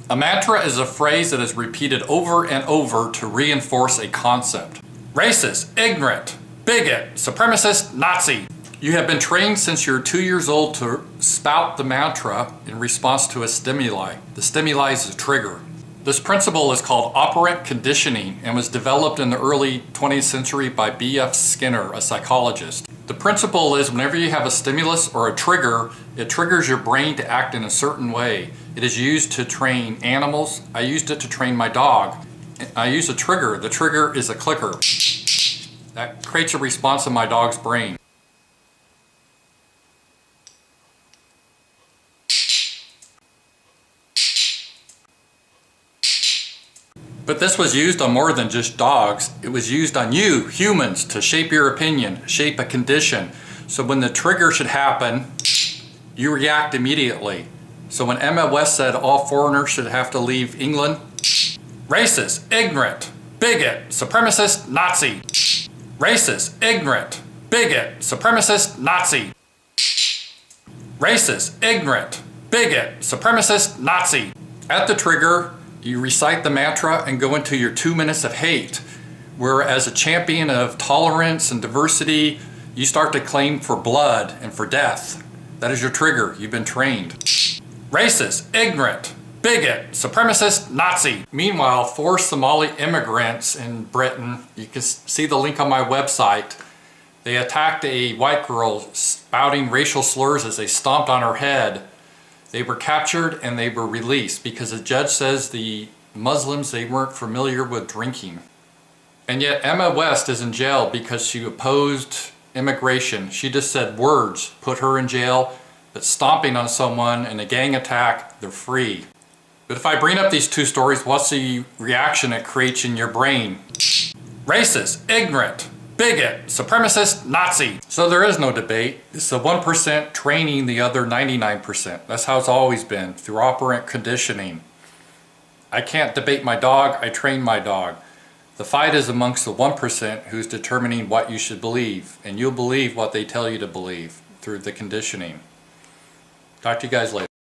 A mantra is a phrase that is repeated over and over to reinforce a concept. Racist, ignorant, bigot, supremacist, Nazi. You have been trained since you're 2 years old to spout the mantra in response to a stimuli. The stimuli is a trigger. This principle is called operant conditioning and was developed in the early 20th century by B.F. Skinner, a psychologist. The principle is whenever you have a stimulus or a trigger, it triggers your brain to act in a certain way. It is used to train animals. I used it to train my dog. I use a trigger. The trigger is a clicker. That creates a response in my dog's brain. But this was used on more than just dogs. It was used on you, humans, to shape your opinion, shape a condition. So when the trigger should happen, you react immediately. So when Emma West said all foreigners should have to leave England, racist, ignorant, bigot, supremacist, Nazi. Racist, ignorant, bigot, supremacist, Nazi. Racist, ignorant, bigot, supremacist, Nazi. At the trigger, you recite the mantra and go into your 2 minutes of hate, where as a champion of tolerance and diversity, you start to claim for blood and for death. That is your trigger. You've been trained. Racist, ignorant, bigot, supremacist, Nazi. Meanwhile, 4 Somali immigrants in Britain, you can see the link on my website, they attacked a white girl spouting racial slurs as they stomped on her head. They were captured and they were released because the judge says the Muslims, they weren't familiar with drinking. And yet Emma West is in jail because she opposed immigration. She just said words put her in jail, but stomping on someone in a gang attack, they're free. But if I bring up these 2 stories, what's the reaction it creates in your brain? Racist, ignorant, bigot, supremacist, Nazi. So there is no debate. It's the 1% training the other 99%. That's how it's always been, through operant conditioning. I can't debate my dog, I train my dog. The fight is amongst the 1% who's determining what you should believe, and you'll believe what they tell you to believe through the conditioning. Talk to you guys later.